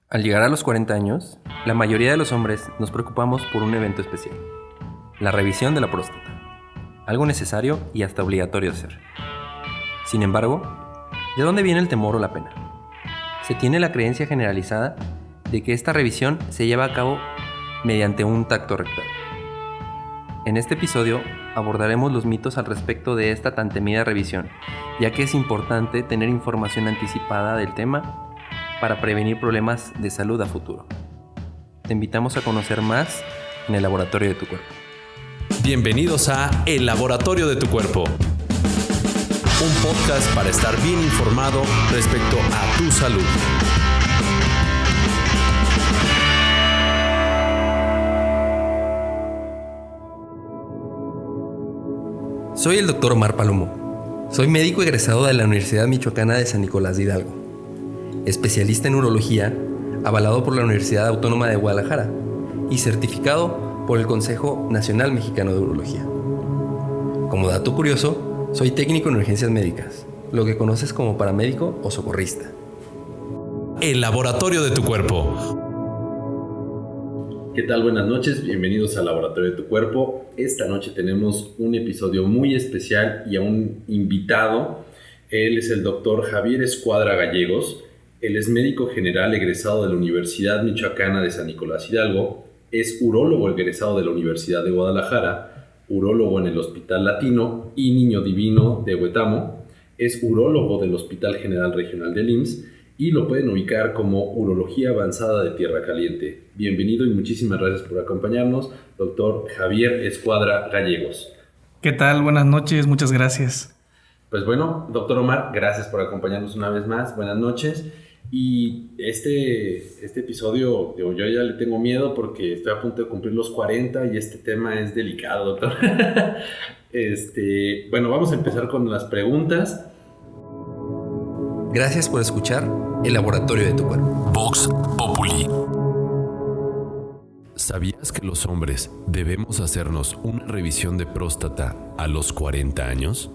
Al llegar a los 40 años, la mayoría de los hombres nos preocupamos por un evento especial, la revisión de la próstata, algo necesario y hasta obligatorio hacer. Sin embargo, ¿de dónde viene el temor o la pena? Se tiene la creencia generalizada de que esta revisión se lleva a cabo mediante un tacto rectal. En este episodio abordaremos los mitos al respecto de esta tan temida revisión, ya que es importante tener información anticipada del tema para prevenir problemas de salud a futuro. Te invitamos a conocer más en el Laboratorio de tu Cuerpo. Bienvenidos a El Laboratorio de tu Cuerpo, un podcast para estar bien informado respecto a tu salud. Soy el Dr. Omar Palomo. Soy médico egresado de la Universidad Michoacana de San Nicolás de Hidalgo, especialista en urología, avalado por la Universidad Autónoma de Guadalajara y certificado por el Consejo Nacional Mexicano de Urología. Como dato curioso, soy técnico en urgencias médicas, lo que conoces como paramédico o socorrista. El Laboratorio de tu Cuerpo. ¿Qué tal? Buenas noches, bienvenidos al Laboratorio de tu Cuerpo. Esta noche tenemos un episodio muy especial y a un invitado. Él es el doctor Javier Escuadra Gallegos. Él es médico general egresado de la Universidad Michoacana de San Nicolás Hidalgo. Es urólogo egresado de la Universidad de Guadalajara, urólogo en el Hospital Latino y Niño Divino de Huetamo. Es urólogo del Hospital General Regional del IMSS y lo pueden ubicar como Urología Avanzada de Tierra Caliente. Bienvenido y muchísimas gracias por acompañarnos, doctor Javier Escuadra Gallegos. ¿Qué tal? Buenas noches, muchas gracias. Pues bueno, doctor Omar, gracias por acompañarnos una vez más. Buenas noches. Y este episodio, yo ya le tengo miedo porque estoy a punto de cumplir los 40 y este tema es delicado, doctor. Bueno, vamos a empezar con las preguntas. Gracias por escuchar El Laboratorio de tu Cuerpo. Vox Populi. ¿Sabías que los hombres debemos hacernos una revisión de próstata a los 40 años?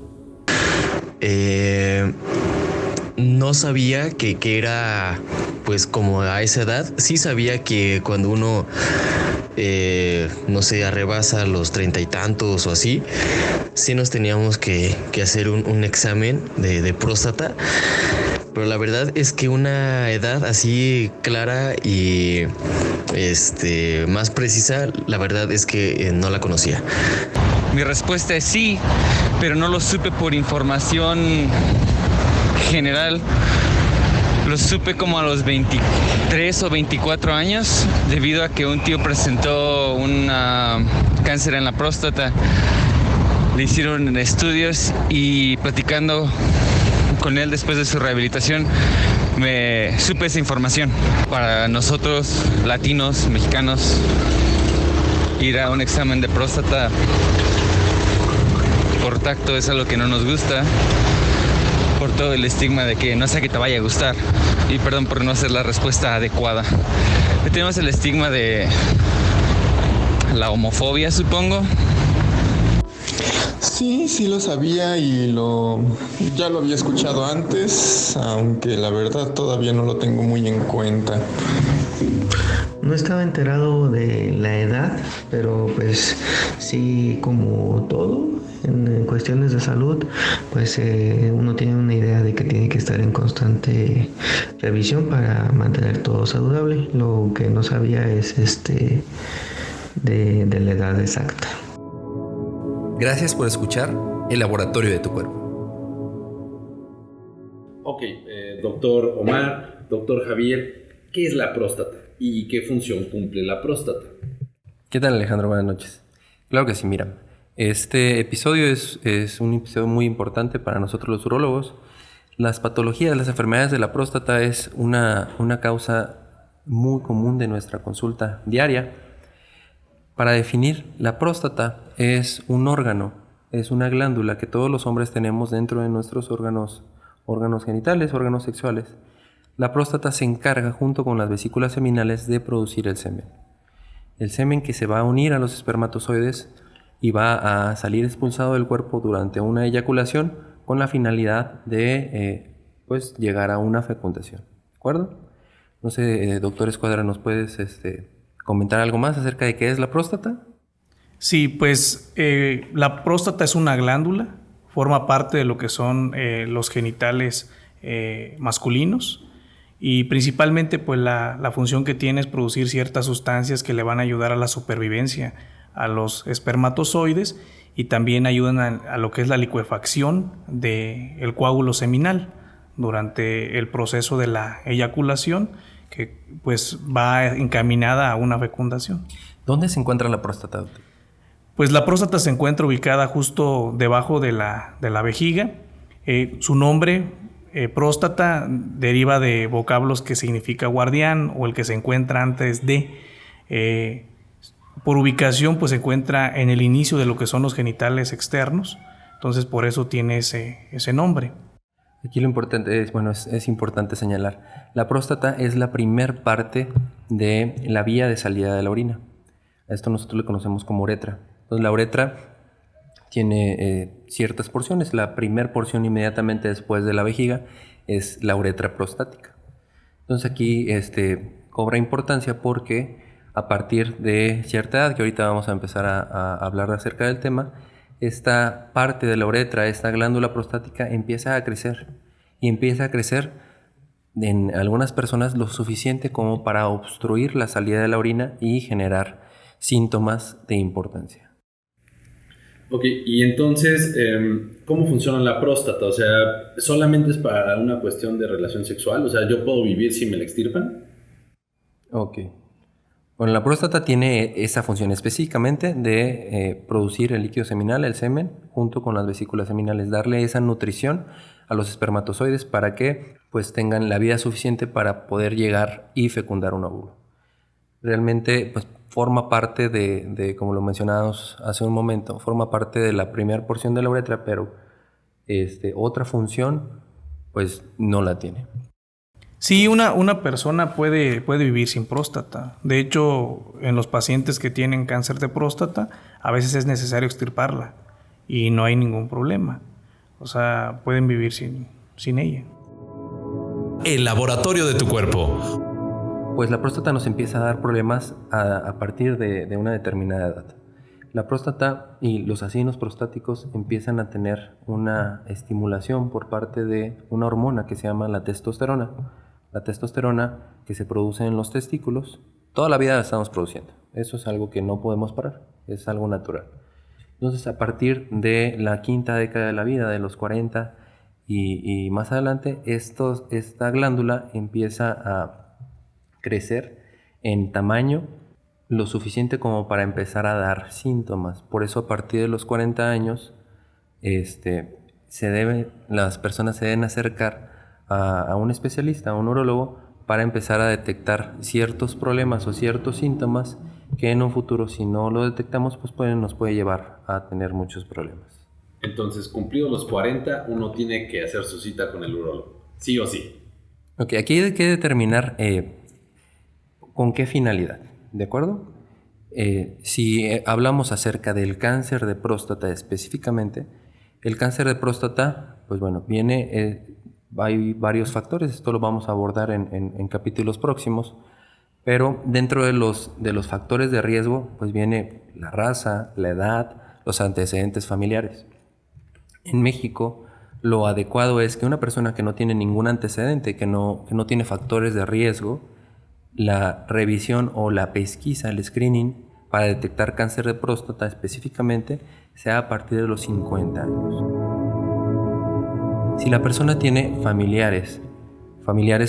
No sabía que era pues como a esa edad. Sí sabía que cuando uno no sé, arrebasa los 30 y tantos o así, sí nos teníamos que hacer un examen de próstata. Pero la verdad es que una edad así clara y más precisa, la verdad es que no la conocía. Mi respuesta es sí, pero no lo supe por información general. Lo supe como a los 23 o 24 años, debido a que un tío presentó un cáncer en la próstata. Le hicieron estudios y platicando con él después de su rehabilitación, me supe esa información. Para nosotros, latinos, mexicanos, ir a un examen de próstata por tacto es algo que no nos gusta, por todo el estigma de que no sé que te vaya a gustar. Y perdón por no hacer la respuesta adecuada. Tenemos el estigma de la homofobia, supongo. Sí lo sabía y ya lo había escuchado antes, aunque la verdad todavía no lo tengo muy en cuenta. No estaba enterado de la edad, pero pues sí, como todo en cuestiones de salud, pues uno tiene una idea de que tiene que estar en constante revisión para mantener todo saludable. Lo que no sabía es de la edad exacta. Gracias por escuchar El Laboratorio de tu Cuerpo. Ok, doctor Omar, doctor Javier, ¿qué es la próstata y qué función cumple la próstata? ¿Qué tal, Alejandro? Buenas noches. Claro que sí, mira. Este episodio es un episodio muy importante para nosotros los urólogos. Las patologías, las enfermedades de la próstata es una causa muy común de nuestra consulta diaria. Para definir, la próstata es un órgano, es una glándula que todos los hombres tenemos dentro de nuestros órganos genitales, órganos sexuales. La próstata se encarga, junto con las vesículas seminales, de producir el semen. El semen que se va a unir a los espermatozoides y va a salir expulsado del cuerpo durante una eyaculación con la finalidad de llegar a una fecundación. ¿De acuerdo? No sé, doctor Escuadra, ¿nos puedes comentar algo más acerca de qué es la próstata? Sí, pues la próstata es una glándula, forma parte de lo que son los genitales masculinos y principalmente pues la función que tiene es producir ciertas sustancias que le van a ayudar a la supervivencia a los espermatozoides y también ayudan a lo que es la licuefacción del coágulo seminal durante el proceso de la eyaculación, que pues va encaminada a una fecundación. ¿Dónde se encuentra la próstata, doctor? Pues la próstata se encuentra ubicada justo debajo de la vejiga. Su nombre, próstata, deriva de vocablos que significa guardián o el que se encuentra antes de. Por ubicación, pues se encuentra en el inicio de lo que son los genitales externos. Entonces, por eso tiene ese nombre. Aquí lo importante es importante señalar, la próstata es la primer parte de la vía de salida de la orina. A esto nosotros le conocemos como uretra. Entonces la uretra tiene ciertas porciones. La primer porción inmediatamente después de la vejiga es la uretra prostática. Entonces aquí cobra importancia porque a partir de cierta edad, que ahorita vamos a empezar a hablar acerca del tema, esta parte de la uretra, esta glándula prostática empieza a crecer y empieza a crecer en algunas personas lo suficiente como para obstruir la salida de la orina y generar síntomas de importancia. Ok, y entonces, ¿cómo funciona la próstata? O sea, ¿solamente es para una cuestión de relación sexual? O sea, ¿yo puedo vivir si me la extirpan? Ok. Bueno, la próstata tiene esa función específicamente de producir el líquido seminal, el semen, junto con las vesículas seminales, darle esa nutrición a los espermatozoides para que pues tengan la vida suficiente para poder llegar y fecundar un óvulo. Realmente pues forma parte de como lo mencionábamos hace un momento, forma parte de la primera porción de la uretra, pero otra función pues no la tiene. Sí, una persona puede vivir sin próstata. De hecho, en los pacientes que tienen cáncer de próstata, a veces es necesario extirparla y no hay ningún problema. O sea, pueden vivir sin ella. El laboratorio de tu cuerpo. Pues la próstata nos empieza a dar problemas a partir de una determinada edad. La próstata y los acinos prostáticos empiezan a tener una estimulación por parte de una hormona que se llama la testosterona. La testosterona que se produce en los testículos, toda la vida la estamos produciendo. Eso es algo que no podemos parar, es algo natural. Entonces, a partir de la quinta década de la vida, de los 40 y más adelante, esta glándula empieza a crecer en tamaño lo suficiente como para empezar a dar síntomas. Por eso, a partir de los 40 años, las personas se deben acercar a un especialista, a un urólogo, para empezar a detectar ciertos problemas o ciertos síntomas que en un futuro, si no lo detectamos, pues nos puede llevar a tener muchos problemas. Entonces, cumplidos los 40, uno tiene que hacer su cita con el urólogo, sí o sí. Ok, aquí hay que determinar con qué finalidad, ¿de acuerdo? Si hablamos acerca del cáncer de próstata específicamente, el cáncer de próstata, pues bueno, hay varios factores, esto lo vamos a abordar en capítulos próximos, pero dentro de los factores de riesgo, pues viene la raza, la edad, los antecedentes familiares. En México, lo adecuado es que una persona que no tiene ningún antecedente, que no tiene factores de riesgo, la revisión o la pesquisa, el screening para detectar cáncer de próstata específicamente, sea a partir de los 50 años. Si la persona tiene familiares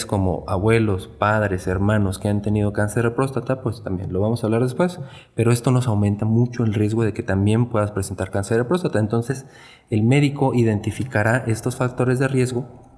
como abuelos, padres, hermanos que han tenido cáncer de próstata, pues también lo vamos a hablar después, pero esto nos aumenta mucho el riesgo de que también puedas presentar cáncer de próstata. Entonces, el médico identificará estos factores de riesgo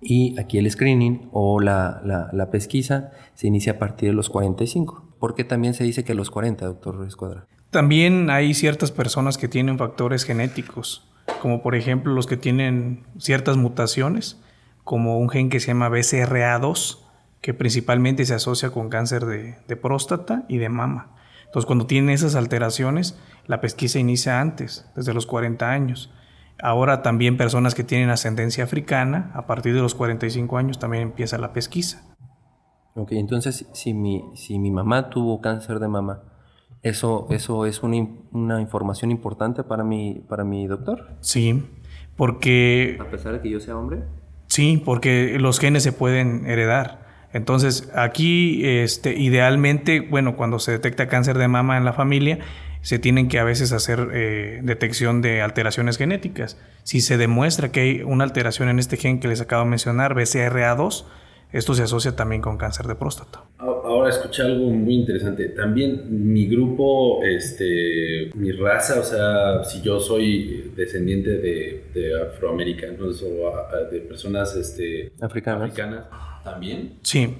y aquí el screening o la pesquisa se inicia a partir de los 45. ¿Por qué también se dice que a los 40, doctor Escuadra? También hay ciertas personas que tienen factores genéticos, como por ejemplo los que tienen ciertas mutaciones, como un gen que se llama BCRA2, que principalmente se asocia con cáncer de próstata y de mama. Entonces, cuando tienen esas alteraciones, la pesquisa inicia antes, desde los 40 años. Ahora también personas que tienen ascendencia africana, a partir de los 45 años también empieza la pesquisa. Ok, entonces si mi mamá tuvo cáncer de mama, ¿eso es una información importante para mi doctor? Sí, porque A pesar de que yo sea hombre. sí, porque los genes se pueden heredar. Entonces, aquí, idealmente, bueno, cuando se detecta cáncer de mama en la familia, se tienen que a veces hacer detección de alteraciones genéticas. Si se demuestra que hay una alteración en este gen que les acabo de mencionar, BCRA2, esto se asocia también con cáncer de próstata. Ahora escuché algo muy interesante. También mi grupo, mi raza, o sea, si yo soy descendiente de afroamericanos o de personas Africanas. ¿también? Sí.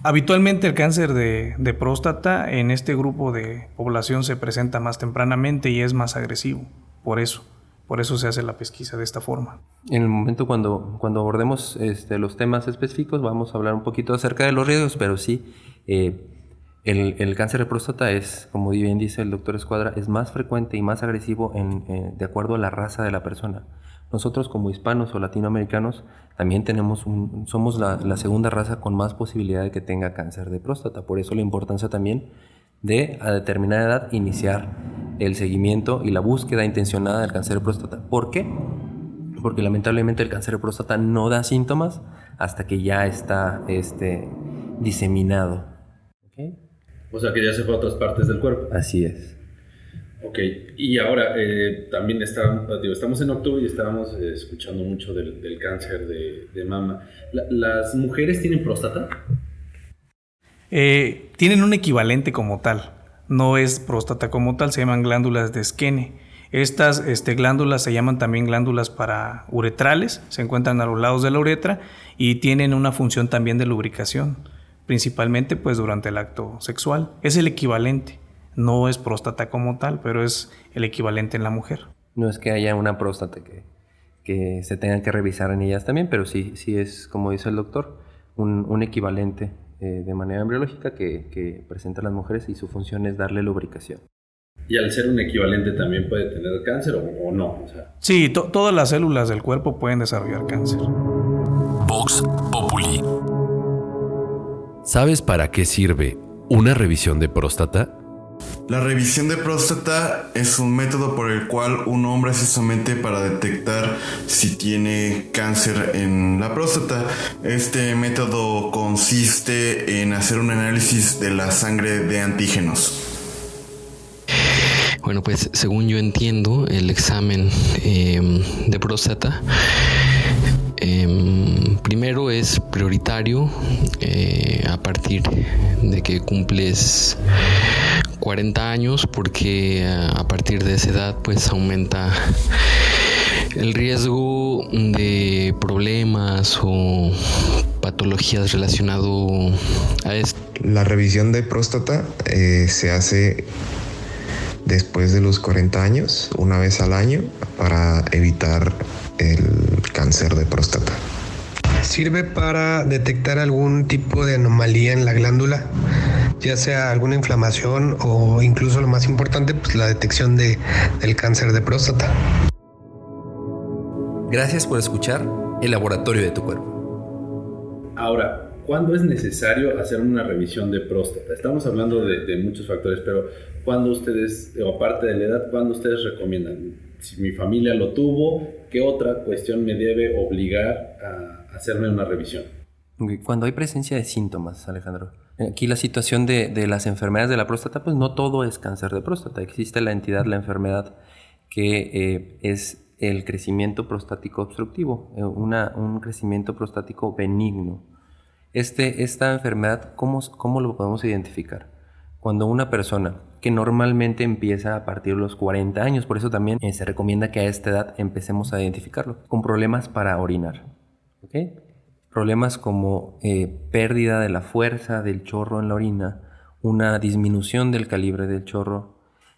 Habitualmente el cáncer de próstata en este grupo de población se presenta más tempranamente y es más agresivo. Por eso se hace la pesquisa de esta forma. En el momento cuando abordemos los temas específicos, vamos a hablar un poquito acerca de los riesgos, pero sí, el cáncer de próstata es, como bien dice el doctor Escuadra, es más frecuente y más agresivo de acuerdo a la raza de la persona. Nosotros como hispanos o latinoamericanos también somos la segunda raza con más posibilidad de que tenga cáncer de próstata. Por eso la importancia también de a determinada edad iniciar el seguimiento y la búsqueda intencionada del cáncer de próstata. ¿Por qué? Porque lamentablemente el cáncer de próstata no da síntomas hasta que ya está diseminado. ¿Okay? O sea, que ya se fue a otras partes del cuerpo. Así es. Ok, y ahora también estamos en octubre y estábamos escuchando mucho del cáncer de mama. ¿Las mujeres tienen próstata? Tienen un equivalente como tal. No es próstata como tal, se llaman glándulas de Skene. Estas glándulas se llaman también glándulas parauretrales, se encuentran a los lados de la uretra y tienen una función también de lubricación, principalmente pues durante el acto sexual. Es el equivalente, no es próstata como tal, pero es el equivalente en la mujer. No es que haya una próstata que se tenga que revisar en ellas también, pero sí es, como dice el doctor, un equivalente de manera embriológica que presentan las mujeres y su función es darle lubricación. ¿Y al ser un equivalente también puede tener cáncer o no? O sea, sí, todas las células del cuerpo pueden desarrollar cáncer. Vox Populi. ¿Sabes para qué sirve una revisión de próstata? La revisión de próstata es un método por el cual un hombre se somete para detectar si tiene cáncer en la próstata. Este método consiste en hacer un análisis de la sangre de antígenos. Bueno, pues según yo entiendo, el examen de próstata primero es prioritario a partir de que cumples 40 años, porque a partir de esa edad pues aumenta el riesgo de problemas o patologías relacionado a esto. La revisión de próstata se hace después de los 40 años, una vez al año, para evitar el cáncer de próstata. Sirve para detectar algún tipo de anomalía en la glándula, ya sea alguna inflamación o incluso lo más importante, pues la detección del cáncer de próstata. Gracias por escuchar El Laboratorio de tu Cuerpo. ahora, ¿cuándo es necesario hacer una revisión de próstata? Estamos hablando de muchos factores, pero ¿cuándo ustedes, o aparte de la edad, cuándo ustedes recomiendan? Si mi familia lo tuvo, ¿qué otra cuestión me debe obligar a hacerme una revisión? Cuando hay presencia de síntomas, Alejandro. Aquí la situación de las enfermedades de la próstata, pues no todo es cáncer de próstata. Existe la enfermedad que es el crecimiento prostático obstructivo, un crecimiento prostático benigno. Esta enfermedad, ¿cómo lo podemos identificar? Cuando una persona que normalmente empieza a partir de los 40 años, por eso también se recomienda que a esta edad empecemos a identificarlo, con problemas para orinar, ¿ok? Problemas como pérdida de la fuerza del chorro en la orina, una disminución del calibre del chorro,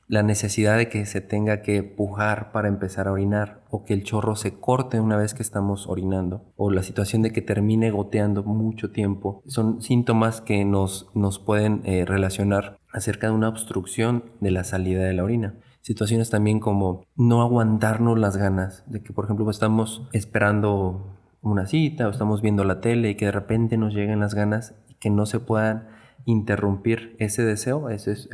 la necesidad de que se tenga que pujar para empezar a orinar o que el chorro se corte una vez que estamos orinando, o la situación de que termine goteando mucho tiempo, son síntomas que nos pueden relacionar acerca de una obstrucción de la salida de la orina. Situaciones también como no aguantarnos las ganas, de que por ejemplo estamos esperando una cita o estamos viendo la tele y que de repente nos lleguen las ganas y que no se puedan interrumpir ese deseo. Eso es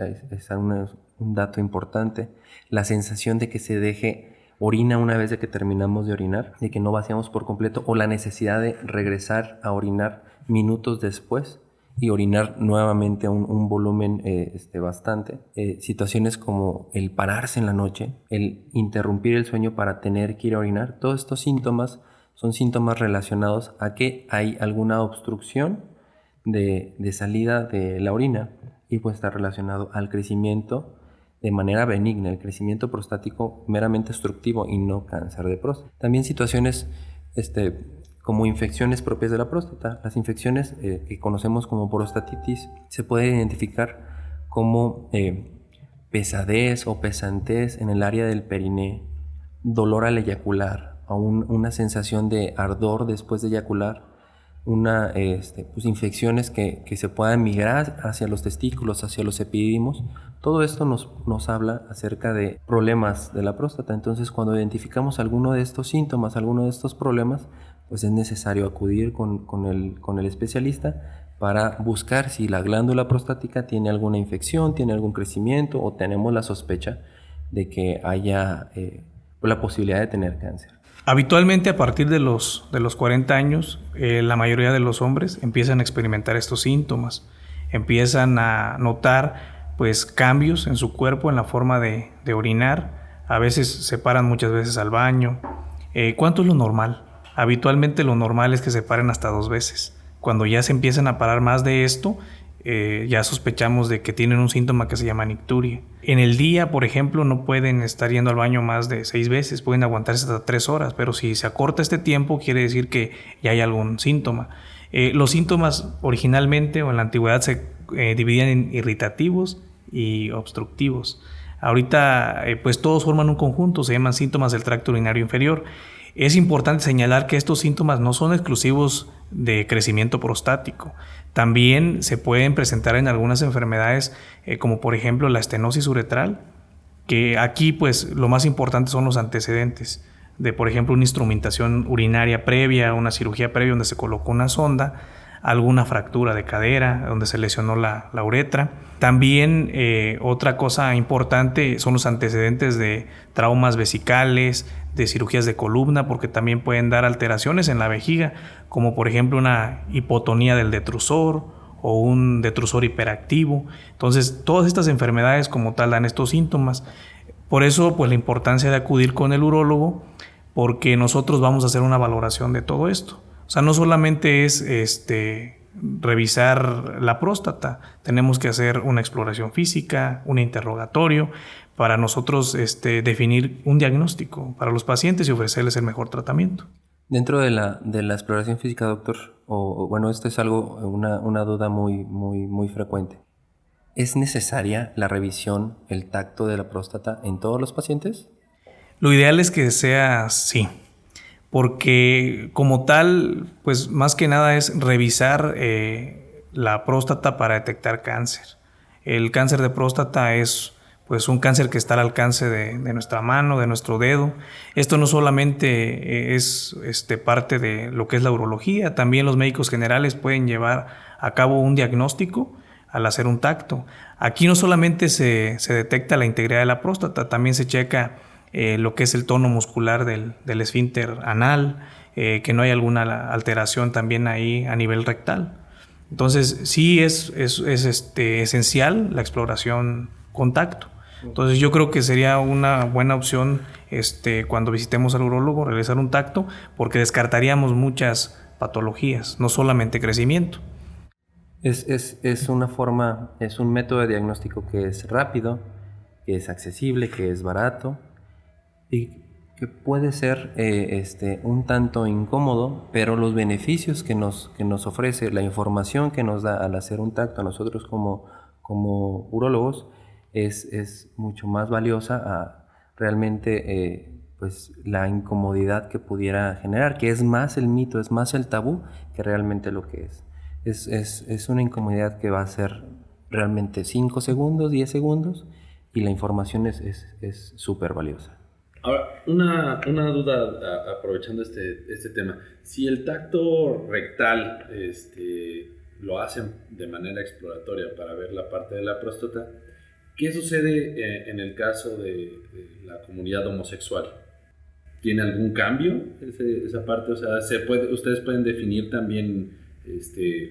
un dato importante. La sensación de que se deje orina una vez de que terminamos de orinar, de que no vaciamos por completo, o la necesidad de regresar a orinar minutos después y orinar nuevamente a un volumen bastante. Situaciones como el pararse en la noche, el interrumpir el sueño para tener que ir a orinar, todos estos síntomas son síntomas relacionados a que hay alguna obstrucción de salida de la orina y puede estar relacionado al crecimiento de manera benigna, el crecimiento prostático meramente obstructivo y no cáncer de próstata. También situaciones como infecciones propias de la próstata. Las infecciones que conocemos como prostatitis se puede identificar como pesadez o pesantez en el área del periné, dolor al eyacular, o una sensación de ardor después de eyacular, infecciones que se puedan migrar hacia los testículos, hacia los epidídimos. Todo esto nos habla acerca de problemas de la próstata. Entonces, cuando identificamos alguno de estos síntomas, alguno de estos problemas, pues es necesario acudir con el especialista para buscar si la glándula prostática tiene alguna infección, tiene algún crecimiento, o tenemos la sospecha de que haya la posibilidad de tener cáncer. Habitualmente a partir de los 40 años, la mayoría de los hombres empiezan a experimentar estos síntomas, empiezan a notar pues cambios en su cuerpo, en la forma de orinar, a veces se paran muchas veces al baño. ¿Cuánto es lo normal? Habitualmente lo normal es que se paren hasta 2 veces. Cuando ya se empiezan a parar más de esto, ya sospechamos de que tienen un síntoma que se llama nicturia. En el día, por ejemplo, no pueden estar yendo al baño más de 6 veces, pueden aguantarse hasta 3 horas, pero si se acorta este tiempo quiere decir que ya hay algún síntoma. Los síntomas originalmente o en la antigüedad se dividían en irritativos y obstructivos. Ahorita pues todos forman un conjunto, se llaman síntomas del tracto urinario inferior. Es importante señalar que estos síntomas no son exclusivos de crecimiento prostático. También se pueden presentar en algunas enfermedades como por ejemplo la estenosis uretral, que aquí pues lo más importante son los antecedentes de por ejemplo una instrumentación urinaria previa, una cirugía previa donde se colocó una sonda, alguna fractura de cadera donde se lesionó la uretra. También otra cosa importante son los antecedentes de traumas vesicales, de cirugías de columna, porque también pueden dar alteraciones en la vejiga, como por ejemplo una hipotonía del detrusor o un detrusor hiperactivo. Entonces, todas estas enfermedades como tal dan estos síntomas. Por eso, pues la importancia de acudir con el urólogo, porque nosotros vamos a hacer una valoración de todo esto. O sea, no solamente es revisar la próstata, tenemos que hacer una exploración física, un interrogatorio, para nosotros definir un diagnóstico para los pacientes y ofrecerles el mejor tratamiento. Dentro de la exploración física, doctor, esto es una duda muy frecuente. ¿Es necesaria la revisión, el tacto de la próstata en todos los pacientes? Lo ideal es que sea sí, porque como tal, pues más que nada es revisar la próstata para detectar cáncer. El cáncer de próstata es pues un cáncer que está al alcance de nuestra mano, de nuestro dedo. Esto no solamente es parte de lo que es la urología, también los médicos generales pueden llevar a cabo un diagnóstico al hacer un tacto. Aquí no solamente se detecta la integridad de la próstata, también se checa lo que es el tono muscular del esfínter anal, que no hay alguna alteración también ahí a nivel rectal. Entonces sí es esencial la exploración con tacto. Entonces yo creo que sería una buena opción cuando visitemos al urólogo realizar un tacto, porque descartaríamos muchas patologías, no solamente crecimiento. Es un método de diagnóstico que es rápido, que es accesible, que es barato y que puede ser un tanto incómodo, pero los beneficios que nos ofrece, la información que nos da al hacer un tacto a nosotros como urólogos es mucho más valiosa a realmente pues la incomodidad que pudiera generar, que es más el mito, es más el tabú que realmente lo que es. Es una incomodidad que va a ser realmente 5 segundos, 10 segundos, y la información es súper valiosa. Ahora, una duda aprovechando este tema. Si el tacto rectal lo hacen de manera exploratoria para ver la parte de la próstata. ¿Qué sucede en el caso de la comunidad homosexual? ¿Tiene algún cambio esa parte? O sea, ustedes pueden definir también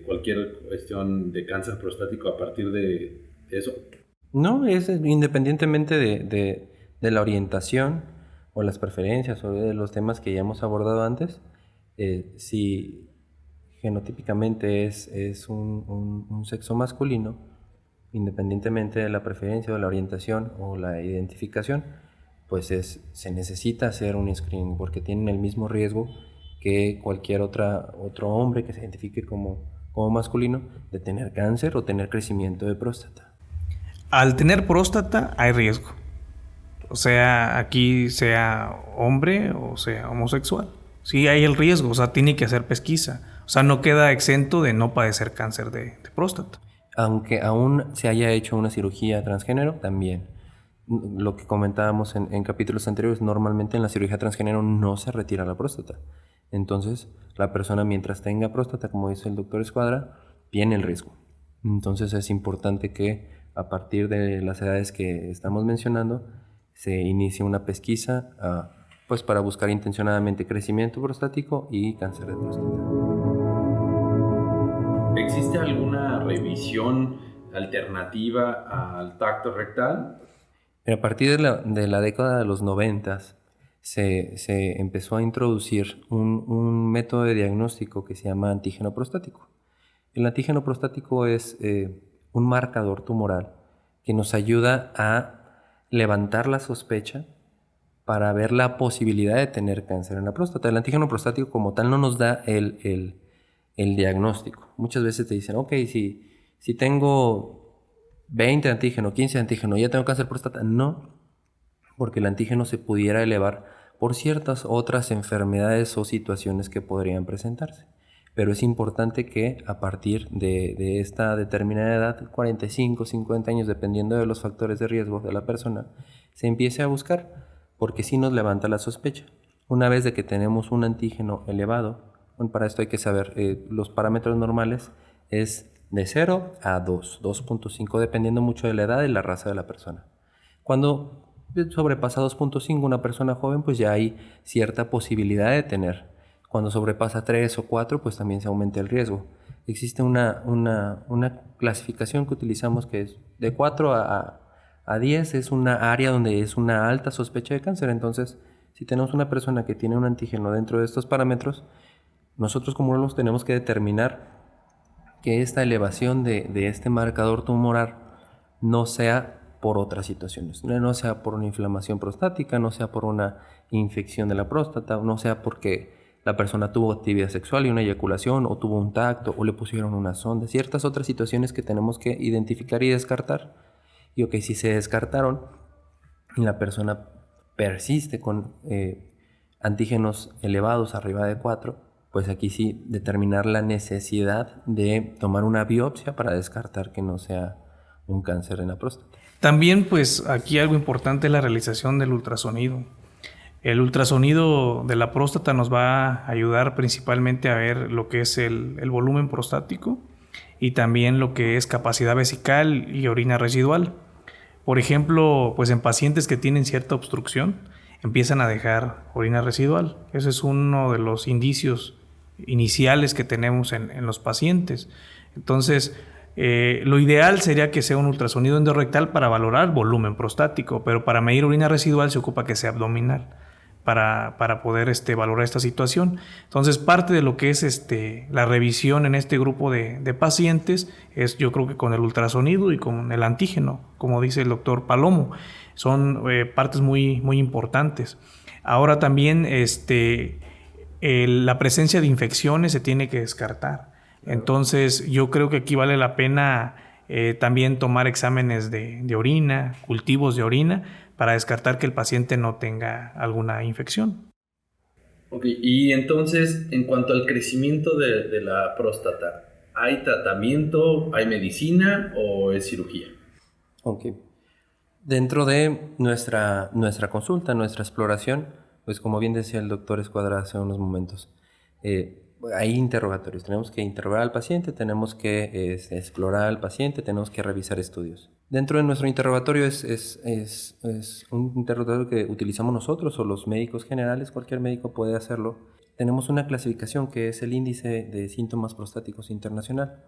cualquier cuestión de cáncer prostático a partir de eso. No, es independientemente de la orientación o las preferencias o de los temas que ya hemos abordado antes. Si genotípicamente es un sexo masculino, independientemente de la preferencia o la orientación o la identificación, pues se necesita hacer un screening porque tienen el mismo riesgo que cualquier otro hombre que se identifique como masculino de tener cáncer o tener crecimiento de próstata. Al tener próstata hay riesgo. O sea, aquí sea hombre o sea homosexual. Sí hay el riesgo, o sea, tiene que hacer pesquisa. O sea, no queda exento de no padecer cáncer de próstata. Aunque aún se haya hecho una cirugía transgénero, también. Lo que comentábamos en capítulos anteriores, normalmente en la cirugía transgénero no se retira la próstata. Entonces, la persona mientras tenga próstata, como dice el doctor Escuadra, tiene el riesgo. Entonces es importante que a partir de las edades que estamos mencionando, se inicie una pesquisa pues para buscar intencionadamente crecimiento prostático y cáncer de próstata. ¿Existe alguna revisión alternativa al tacto rectal? A partir de la década de los 90 se empezó a introducir un método de diagnóstico que se llama antígeno prostático. El antígeno prostático es un marcador tumoral que nos ayuda a levantar la sospecha para ver la posibilidad de tener cáncer en la próstata. El antígeno prostático como tal no nos da el diagnóstico. Muchas veces te dicen, ok, si tengo 20 antígeno, 15 antígeno, ¿ya tengo cáncer de próstata? No, porque el antígeno se pudiera elevar por ciertas otras enfermedades o situaciones que podrían presentarse. Pero es importante que a partir de esta determinada edad, 45, 50 años, dependiendo de los factores de riesgo de la persona, se empiece a buscar, porque sí nos levanta la sospecha. Una vez de que tenemos un antígeno elevado, bueno, para esto hay que saber, los parámetros normales es de 0 a 2, 2.5, dependiendo mucho de la edad y la raza de la persona. Cuando sobrepasa 2.5 una persona joven, pues ya hay cierta posibilidad de tener. Cuando sobrepasa 3 o 4, pues también se aumenta el riesgo. Existe una clasificación que utilizamos que es de 4 a 10, es una área donde es una alta sospecha de cáncer. Entonces, si tenemos una persona que tiene un antígeno dentro de estos parámetros, nosotros como urólogos tenemos que determinar que esta elevación de este marcador tumoral no sea por otras situaciones, no sea por una inflamación prostática, no sea por una infección de la próstata, no sea porque la persona tuvo actividad sexual y una eyaculación, o tuvo un tacto, o le pusieron una sonda, ciertas otras situaciones que tenemos que identificar y descartar. Y ok, si se descartaron y la persona persiste con antígenos elevados arriba de 4, pues aquí sí determinar la necesidad de tomar una biopsia para descartar que no sea un cáncer en la próstata. También pues aquí algo importante es la realización del ultrasonido. El ultrasonido de la próstata nos va a ayudar principalmente a ver lo que es el volumen prostático y también lo que es capacidad vesical y orina residual. Por ejemplo, pues en pacientes que tienen cierta obstrucción empiezan a dejar orina residual. Ese es uno de los indicios iniciales que tenemos en los pacientes. Entonces, lo ideal sería que sea un ultrasonido endorectal para valorar volumen prostático, pero para medir orina residual se ocupa que sea abdominal para poder valorar esta situación. Entonces, parte de lo que es la revisión en este grupo de pacientes es, yo creo que con el ultrasonido y con el antígeno, como dice el doctor Palomo, son partes muy, muy importantes. Ahora también la presencia de infecciones se tiene que descartar. Entonces yo creo que aquí vale la pena también tomar exámenes de orina, cultivos de orina, para descartar que el paciente no tenga alguna infección. Ok, y entonces en cuanto al crecimiento de la próstata, ¿hay tratamiento, hay medicina o es cirugía? Ok. Dentro de nuestra consulta, nuestra exploración, pues como bien decía el doctor Escuadra hace unos momentos, hay interrogatorios. Tenemos que interrogar al paciente, tenemos que explorar al paciente, tenemos que revisar estudios. Dentro de nuestro interrogatorio es un interrogatorio que utilizamos nosotros o los médicos generales, cualquier médico puede hacerlo. Tenemos una clasificación que es el índice de síntomas prostáticos internacional.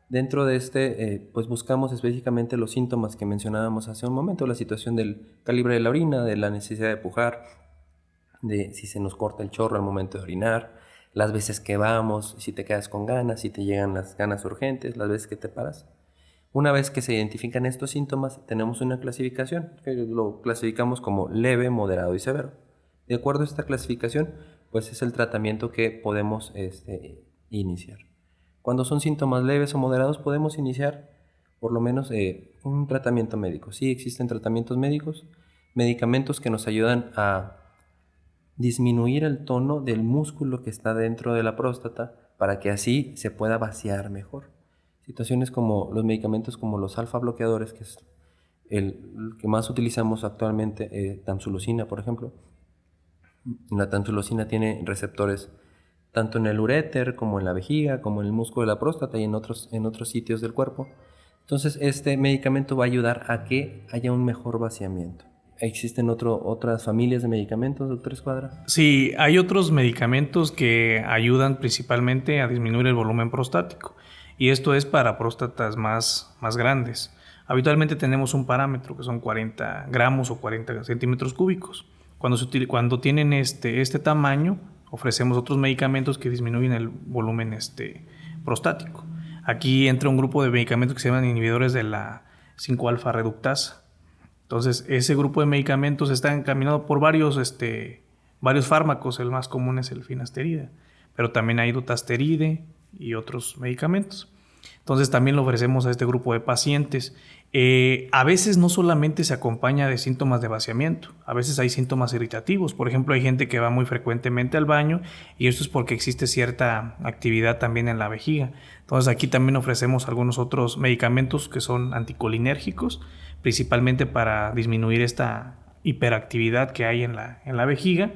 Dentro de pues buscamos específicamente los síntomas que mencionábamos hace un momento, la situación del calibre de la orina, de la necesidad de pujar, de si se nos corta el chorro al momento de orinar, las veces que vamos, si te quedas con ganas, si te llegan las ganas urgentes, las veces que te paras. Una vez que se identifican estos síntomas, tenemos una clasificación que lo clasificamos como leve, moderado y severo. De acuerdo a esta clasificación, pues es el tratamiento que podemos iniciar. Cuando son síntomas leves o moderados, podemos iniciar por lo menos un tratamiento médico. Sí existen tratamientos médicos, medicamentos que nos ayudan a disminuir el tono del músculo que está dentro de la próstata para que así se pueda vaciar mejor. Situaciones como los medicamentos como los alfa bloqueadores, que es el que más utilizamos actualmente, tamsulosina, por ejemplo. La tamsulosina tiene receptores tanto en el uréter como en la vejiga, como en el músculo de la próstata y en otros sitios del cuerpo. Entonces este medicamento va a ayudar a que haya un mejor vaciamiento. ¿Existen otras familias de medicamentos, doctor Escuadra? Sí, hay otros medicamentos que ayudan principalmente a disminuir el volumen prostático, y esto es para próstatas más grandes. Habitualmente tenemos un parámetro que son 40 gramos o 40 centímetros cúbicos. Cuando tienen este tamaño, ofrecemos otros medicamentos que disminuyen el volumen prostático. Aquí entra un grupo de medicamentos que se llaman inhibidores de la 5-alfa reductasa. Entonces, ese grupo de medicamentos está encaminado por varios fármacos. El más común es el finasteride, pero también hay dutasteride y otros medicamentos. Entonces, también lo ofrecemos a este grupo de pacientes. A veces no solamente se acompaña de síntomas de vaciamiento, a veces hay síntomas irritativos. Por ejemplo, hay gente que va muy frecuentemente al baño y esto es porque existe cierta actividad también en la vejiga. Entonces, aquí también ofrecemos algunos otros medicamentos que son anticolinérgicos, principalmente para disminuir esta hiperactividad que hay en la vejiga.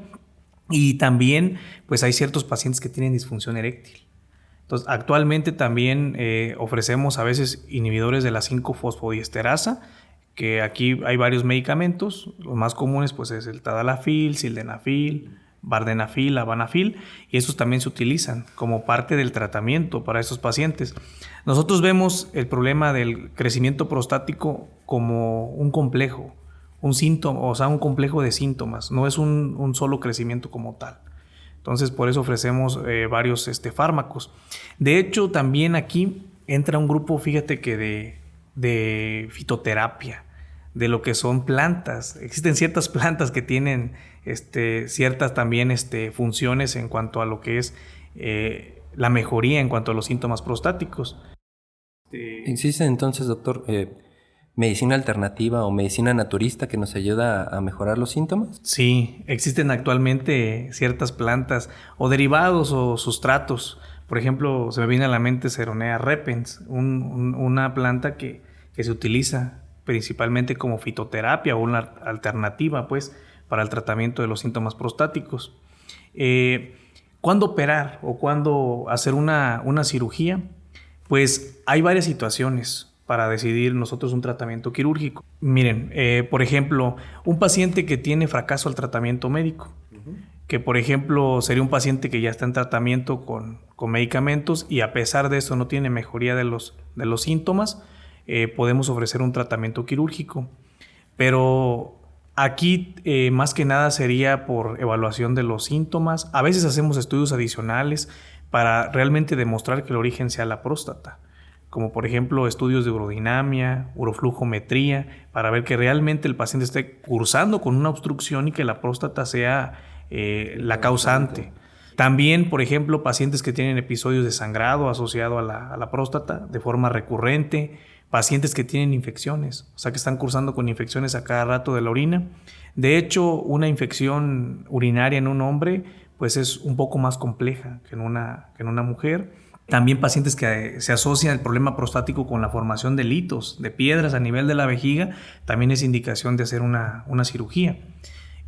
Y también pues hay ciertos pacientes que tienen disfunción eréctil. Entonces, actualmente también ofrecemos a veces inhibidores de la 5-fosfodiesterasa, que aquí hay varios medicamentos. Los más comunes pues es el tadalafil, sildenafil, vardenafil, avanafil, y estos también se utilizan como parte del tratamiento para estos pacientes. Nosotros vemos el problema del crecimiento prostático como un complejo, un síntoma, o sea, un complejo de síntomas, no es un solo crecimiento como tal. Entonces, por eso ofrecemos varios fármacos. De hecho, también aquí entra un grupo, fíjate que de fitoterapia, de lo que son plantas. Existen ciertas plantas que tienen ciertas también funciones en cuanto a lo que es la mejoría en cuanto a los síntomas prostáticos. ¿Existe entonces, doctor, medicina alternativa o medicina naturista que nos ayuda a mejorar los síntomas? Sí, existen actualmente ciertas plantas o derivados o sustratos. Por ejemplo, se me viene a la mente Ceronea repens, una planta que se utiliza principalmente como fitoterapia o una alternativa pues para el tratamiento de los síntomas prostáticos. ¿Cuándo operar o cuándo hacer una cirugía? Pues hay varias situaciones para decidir nosotros un tratamiento quirúrgico. Miren, por ejemplo, un paciente que tiene fracaso al tratamiento médico, que por ejemplo sería un paciente que ya está en tratamiento con medicamentos y a pesar de eso no tiene mejoría de los síntomas, podemos ofrecer un tratamiento quirúrgico. Pero aquí más que nada sería por evaluación de los síntomas. A veces hacemos estudios adicionales para realmente demostrar que el origen sea la próstata, como por ejemplo estudios de urodinamia, uroflujometría, para ver que realmente el paciente esté cursando con una obstrucción y que la próstata sea la causante. También, por ejemplo, pacientes que tienen episodios de sangrado asociado a la próstata de forma recurrente, pacientes que tienen infecciones, o sea que están cursando con infecciones a cada rato de la orina. De hecho, una infección urinaria en un hombre pues es un poco más compleja que en una mujer. También pacientes que se asocian el problema prostático con la formación de litos, de piedras a nivel de la vejiga, también es indicación de hacer una cirugía.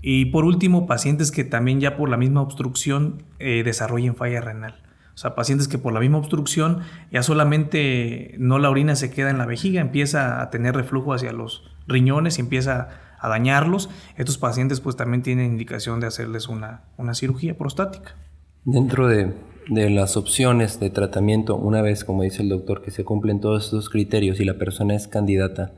Y por último, pacientes que también ya por la misma obstrucción desarrollen falla renal. O sea, pacientes que por la misma obstrucción ya solamente no la orina se queda en la vejiga, empieza a tener reflujo hacia los riñones y empieza a dañarlos. Estos pacientes pues también tienen indicación de hacerles una cirugía prostática. Dentro de las opciones de tratamiento, una vez, como dice el doctor, que se cumplen todos estos criterios y la persona es candidata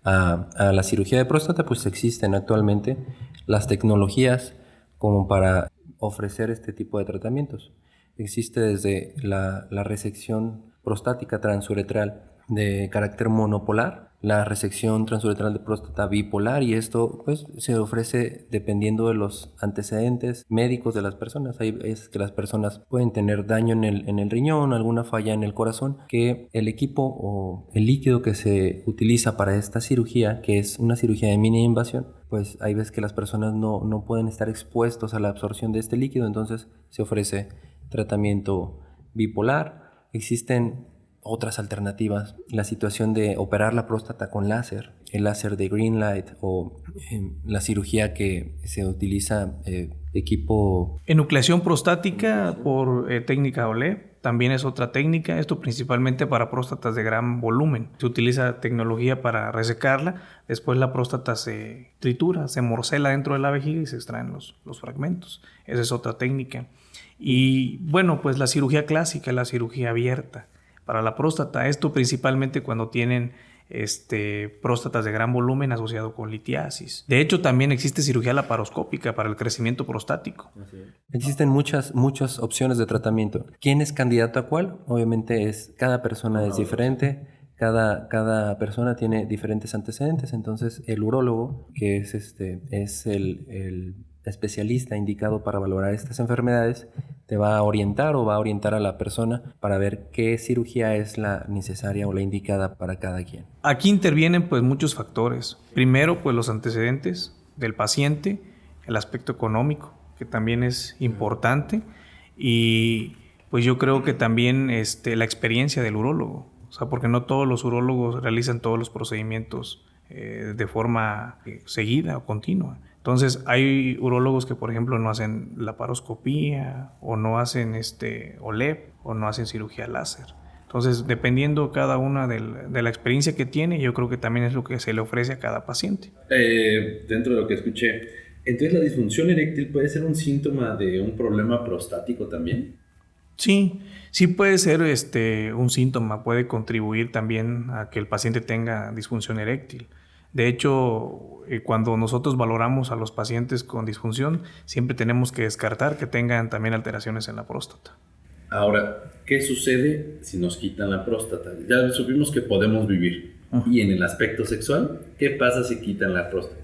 a la cirugía de próstata, pues existen actualmente las tecnologías como para ofrecer este tipo de tratamientos. Existe desde la resección prostática transuretral de carácter monopolar, la resección transuretral de próstata bipolar, y esto pues se ofrece dependiendo de los antecedentes médicos de las personas. Hay veces que las personas pueden tener daño en el riñón, alguna falla en el corazón, que el equipo o el líquido que se utiliza para esta cirugía, que es una cirugía de mínima invasión, pues hay veces que las personas no pueden estar expuestos a la absorción de este líquido, entonces se ofrece tratamiento bipolar. Existen otras alternativas, la situación de operar la próstata con láser, el láser de green light, o la cirugía que se utiliza equipo... Enucleación prostática por técnica OLE también es otra técnica, esto principalmente para próstatas de gran volumen. Se utiliza tecnología para resecarla, después la próstata se tritura, se morcela dentro de la vejiga y se extraen los fragmentos. Esa es otra técnica. Y bueno, pues la cirugía clásica, la cirugía abierta para la próstata, esto principalmente cuando tienen próstatas de gran volumen asociado con litiasis. De hecho, también existe cirugía laparoscópica para el crecimiento prostático. Existen muchas opciones de tratamiento. ¿Quién es candidato a cuál? Obviamente cada persona es diferente, cada persona tiene diferentes antecedentes, entonces el urólogo, que es el especialista indicado para valorar estas enfermedades, te va a orientar o va a orientar a la persona para ver qué cirugía es la necesaria o la indicada para cada quien. Aquí intervienen pues muchos factores. Primero, pues los antecedentes del paciente, el aspecto económico, que también es importante, y pues yo creo que también la experiencia del urólogo, o sea, porque no todos los urólogos realizan todos los procedimientos de forma seguida o continua. Entonces, hay urólogos que, por ejemplo, no hacen laparoscopía o no hacen OLEP o no hacen cirugía láser. Entonces, dependiendo cada una de la experiencia que tiene, yo creo que también es lo que se le ofrece a cada paciente. Dentro de lo que escuché, entonces la disfunción eréctil puede ser un síntoma de un problema prostático también. Sí puede ser un síntoma, puede contribuir también a que el paciente tenga disfunción eréctil. De hecho, cuando nosotros valoramos a los pacientes con disfunción, siempre tenemos que descartar que tengan también alteraciones en la próstata. Ahora, ¿qué sucede si nos quitan la próstata? Ya supimos que podemos vivir. ¿Y en el aspecto sexual? ¿Qué pasa si quitan la próstata?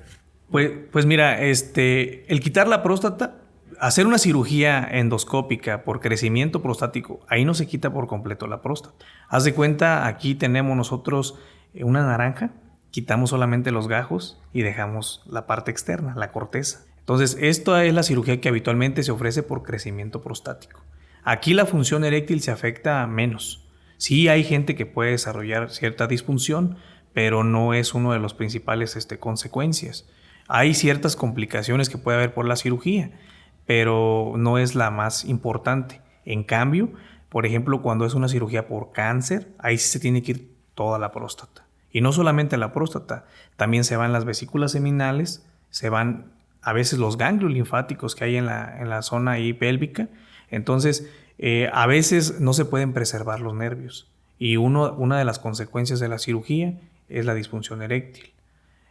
Pues mira, el quitar la próstata, hacer una cirugía endoscópica por crecimiento prostático, ahí no se quita por completo la próstata. Haz de cuenta, aquí tenemos nosotros una naranja, quitamos solamente los gajos y dejamos la parte externa, la corteza. Entonces, esta es la cirugía que habitualmente se ofrece por crecimiento prostático. Aquí la función eréctil se afecta menos. Sí hay gente que puede desarrollar cierta disfunción, pero no es uno de los principales consecuencias. Hay ciertas complicaciones que puede haber por la cirugía, pero no es la más importante. En cambio, por ejemplo, cuando es una cirugía por cáncer, ahí sí se tiene que ir toda la próstata. Y no solamente la próstata, también se van las vesículas seminales, se van a veces los ganglios linfáticos que hay en la zona ahí pélvica. Entonces, a veces no se pueden preservar los nervios. Y una de las consecuencias de la cirugía es la disfunción eréctil.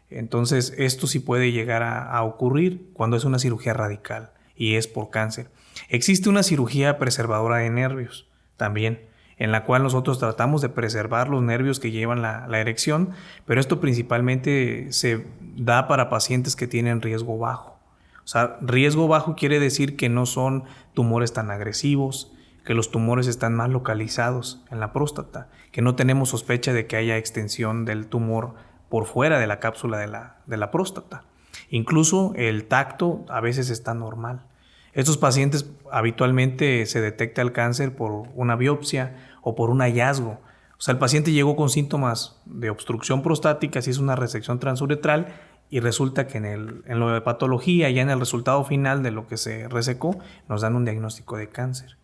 Entonces, esto sí puede llegar a ocurrir cuando es una cirugía radical y es por cáncer. Existe una cirugía preservadora de nervios también, en la cual nosotros tratamos de preservar los nervios que llevan la erección, pero esto principalmente se da para pacientes que tienen riesgo bajo. O sea, riesgo bajo quiere decir que no son tumores tan agresivos, que los tumores están más localizados en la próstata, que no tenemos sospecha de que haya extensión del tumor por fuera de la cápsula de la próstata. Incluso el tacto a veces está normal. Estos pacientes habitualmente se detecta el cáncer por una biopsia o por un hallazgo. O sea, el paciente llegó con síntomas de obstrucción prostática, si es una resección transuretral, y resulta que en lo de patología, ya en el resultado final de lo que se resecó, nos dan un diagnóstico de cáncer.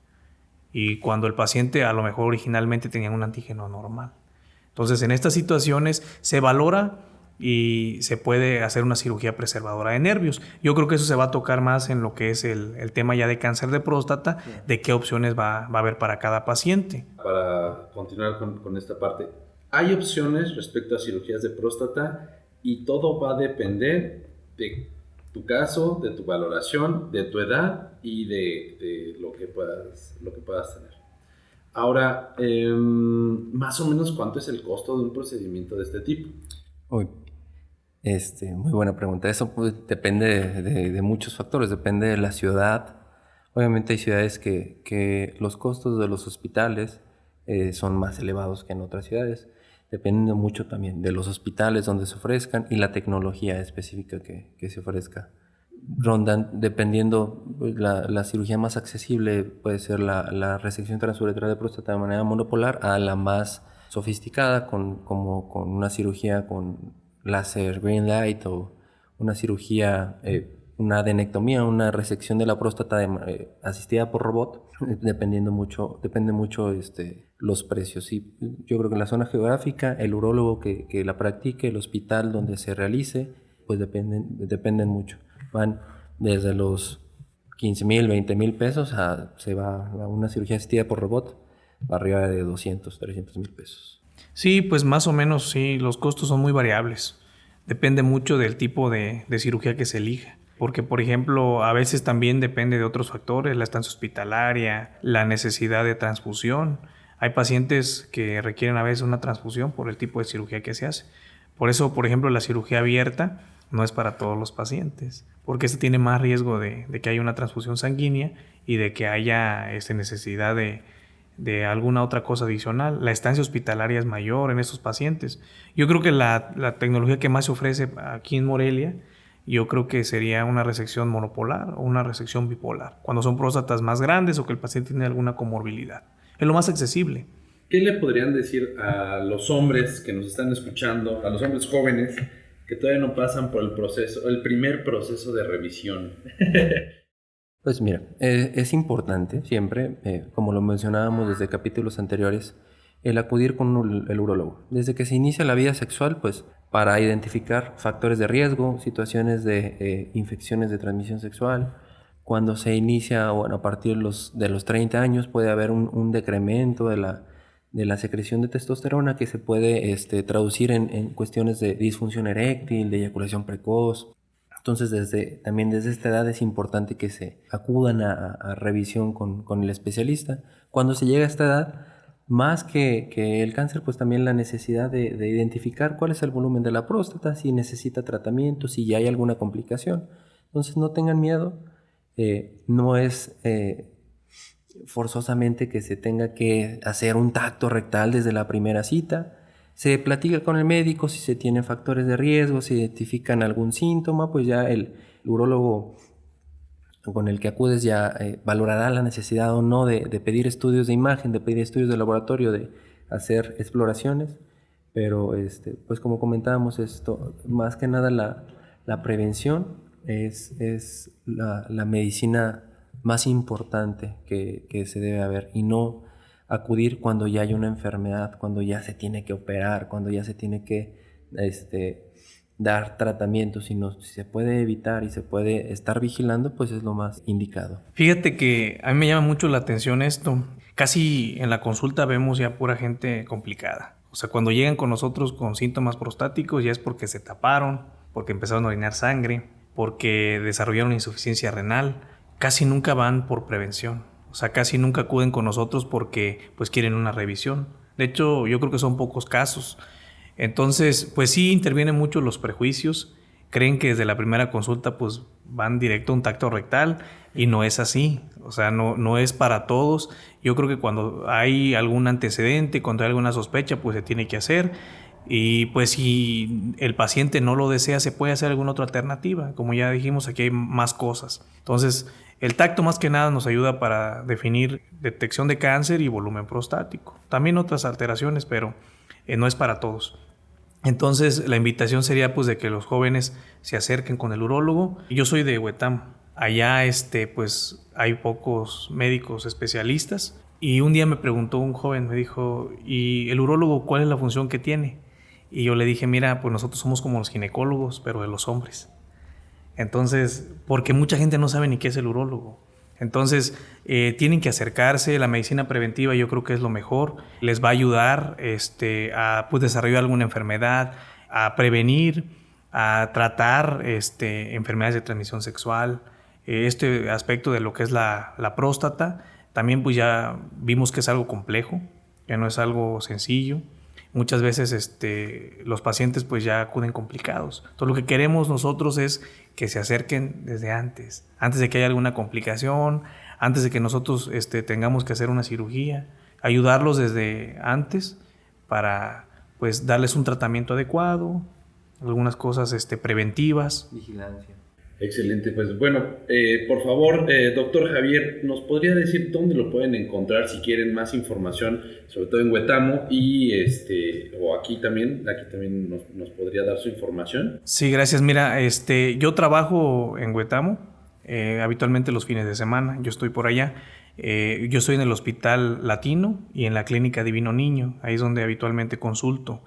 y cuando el paciente a lo mejor originalmente tenía un antígeno normal. Entonces, en estas situaciones se valora y se puede hacer una cirugía preservadora de nervios. Yo creo que eso se va a tocar más en lo que es el tema ya de cáncer de próstata, de qué opciones va a haber para cada paciente. Para continuar con esta parte, hay opciones respecto a cirugías de próstata y todo va a depender de tu caso, de tu valoración, de tu edad y de lo que puedas tener. Ahora, más o menos, ¿cuánto es el costo de un procedimiento de este tipo? Uy, muy buena pregunta. Eso pues, depende de muchos factores, depende de la ciudad. Obviamente hay ciudades que los costos de los hospitales son más elevados que en otras ciudades. Depende mucho también de los hospitales donde se ofrezcan y la tecnología específica que se ofrezca. Rondan, dependiendo, la cirugía más accesible puede ser la resección transuretral de próstata de manera monopolar, a la más sofisticada con una cirugía con láser green light o una cirugía, una adenectomía, una resección de la próstata asistida por robot. Depende mucho los precios. Y yo creo que la zona geográfica, el urólogo que la practique, el hospital donde se realice, pues dependen mucho. Van desde los 15,000, 20,000 pesos se va a una cirugía asistida por robot, arriba de 200, 300,000 pesos. Sí, pues más o menos sí, los costos son muy variables. Depende mucho del tipo de cirugía que se elija. Porque, por ejemplo, a veces también depende de otros factores, la estancia hospitalaria, la necesidad de transfusión. Hay pacientes que requieren a veces una transfusión por el tipo de cirugía que se hace. Por eso, por ejemplo, la cirugía abierta no es para todos los pacientes, porque este tiene más riesgo de que haya una transfusión sanguínea y de que haya necesidad de alguna otra cosa adicional. La estancia hospitalaria es mayor en estos pacientes. Yo creo que la tecnología que más se ofrece aquí en Morelia, yo creo que sería una resección monopolar o una resección bipolar, cuando son próstatas más grandes o que el paciente tiene alguna comorbilidad. Es lo más accesible. ¿Qué le podrían decir a los hombres que nos están escuchando, a los hombres jóvenes que todavía no pasan por el primer proceso de revisión? Pues mira, es importante siempre, como lo mencionábamos desde capítulos anteriores, el acudir con el urólogo. Desde que se inicia la vida sexual, pues para identificar factores de riesgo, situaciones de infecciones de transmisión sexual. Cuando se inicia, bueno, a partir de los 30 años puede haber un decremento de la secreción de testosterona que se puede traducir en cuestiones de disfunción eréctil, de eyaculación precoz. Entonces, también desde esta edad es importante que se acudan a revisión con el especialista. Cuando se llega a esta edad, más que el cáncer, pues también la necesidad de identificar cuál es el volumen de la próstata, si necesita tratamiento, si ya hay alguna complicación. Entonces, no tengan miedo. No es forzosamente que se tenga que hacer un tacto rectal desde la primera cita. Se platica con el médico si se tienen factores de riesgo, si identifican algún síntoma, pues ya el urólogo con el que acudes ya valorará la necesidad o no de pedir estudios de imagen, de pedir estudios de laboratorio, de hacer exploraciones. Pero pues como comentábamos, esto más que nada la prevención es la medicina más importante que se debe haber, y no acudir cuando ya hay una enfermedad, cuando ya se tiene que operar, cuando ya se tiene que dar tratamiento, sino si se puede evitar y se puede estar vigilando, pues es lo más indicado. Fíjate que a mí me llama mucho la atención esto. Casi en la consulta vemos ya pura gente complicada. O sea, cuando llegan con nosotros con síntomas prostáticos ya es porque se taparon, porque empezaron a orinar sangre, porque desarrollaron insuficiencia renal. Casi nunca van por prevención. O sea, casi nunca acuden con nosotros porque pues quieren una revisión. De hecho, yo creo que son pocos casos. Entonces, pues sí intervienen mucho los prejuicios. Creen que desde la primera consulta pues van directo a un tacto rectal y no es así. O sea, no es para todos. Yo creo que cuando hay algún antecedente, cuando hay alguna sospecha, pues se tiene que hacer. Y pues si el paciente no lo desea, se puede hacer alguna otra alternativa. Como ya dijimos, aquí hay más cosas. Entonces, el tacto más que nada nos ayuda para definir detección de cáncer y volumen prostático. También otras alteraciones, pero no es para todos. Entonces, la invitación sería pues de que los jóvenes se acerquen con el urólogo. Yo soy de Huetam. Allá pues hay pocos médicos especialistas Y un día me preguntó un joven, me dijo, ¿y el urólogo cuál es la función que tiene? Y yo le dije, mira, pues nosotros somos como los ginecólogos, pero de los hombres. Entonces, porque mucha gente no sabe ni qué es el urólogo. Entonces, tienen que acercarse. La medicina preventiva yo creo que es lo mejor. Les va a ayudar a pues, desarrollar alguna enfermedad, a prevenir, a tratar enfermedades de transmisión sexual. Este aspecto de lo que es la próstata, también pues ya vimos que es algo complejo, que no es algo sencillo. Muchas veces los pacientes pues ya acuden complicados. Entonces lo que queremos nosotros es que se acerquen desde antes de que haya alguna complicación, antes de que nosotros tengamos que hacer una cirugía, ayudarlos desde antes para pues darles un tratamiento adecuado, algunas cosas preventivas. Vigilancia. Excelente, pues bueno, por favor, doctor Javier, ¿nos podría decir dónde lo pueden encontrar si quieren más información, sobre todo en Huetamo y o aquí también nos podría dar su información? Sí, gracias. Mira, yo trabajo en Huetamo, habitualmente los fines de semana, yo estoy por allá. Yo estoy en el Hospital Latino y en la Clínica Divino Niño, ahí es donde habitualmente consulto.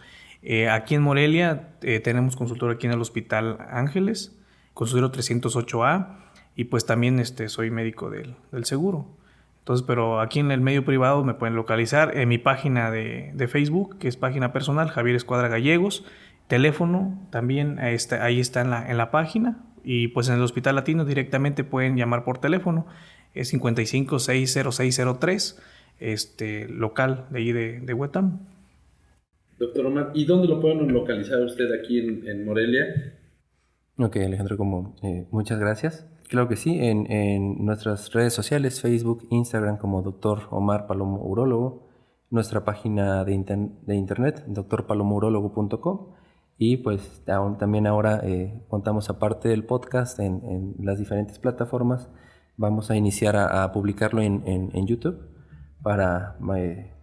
Aquí en Morelia tenemos consultorio aquí en el Hospital Ángeles, consultorio 308A, y pues también soy médico del seguro. Entonces, pero aquí en el medio privado me pueden localizar en mi página de Facebook, que es página personal, Javier Escuadra Gallegos. Teléfono también ahí está en la página, y pues en el Hospital Latino directamente pueden llamar por teléfono, es 55-60603, local de ahí de Huetamo. Doctor Omar, ¿y dónde lo pueden localizar usted aquí en Morelia? Ok, Alejandro, muchas gracias. Claro que sí, en nuestras redes sociales, Facebook, Instagram, como Dr. Omar Palomo Urólogo, nuestra página de internet, drpalomourólogo.com, y pues también ahora contamos, aparte del podcast, en las diferentes plataformas. Vamos a iniciar a publicarlo en YouTube para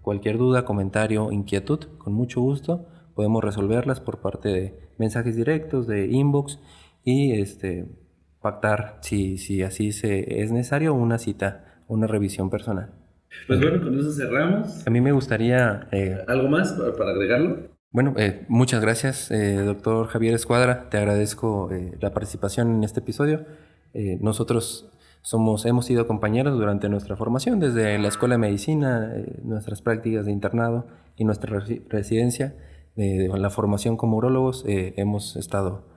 cualquier duda, comentario, inquietud, con mucho gusto podemos resolverlas por parte de mensajes directos, de inbox, y pactar, si así es necesario, una cita, una revisión personal. Pues bueno, con eso cerramos. A mí me gustaría... ¿Algo más para agregarlo? Bueno, muchas gracias, doctor Javier Escuadra. Te agradezco la participación en este episodio. Nosotros hemos sido compañeros durante nuestra formación, desde la Escuela de Medicina, nuestras prácticas de internado y nuestra residencia. De la formación como urólogos hemos estado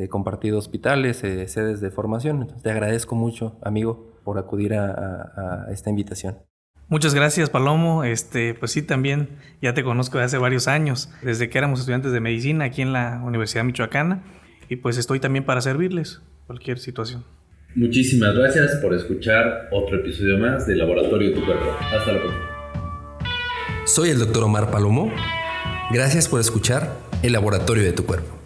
compartido hospitales, sedes de formación. Entonces, te agradezco mucho, amigo, por acudir a esta invitación. Muchas gracias, Palomo. Pues sí, también ya te conozco de hace varios años, desde que éramos estudiantes de medicina aquí en la Universidad Michoacana, y pues estoy también para servirles cualquier situación. Muchísimas gracias por escuchar otro episodio más de Laboratorio de tu Cuerpo. Hasta la próxima. Soy el doctor Omar Palomo. Gracias por escuchar El Laboratorio de tu Cuerpo.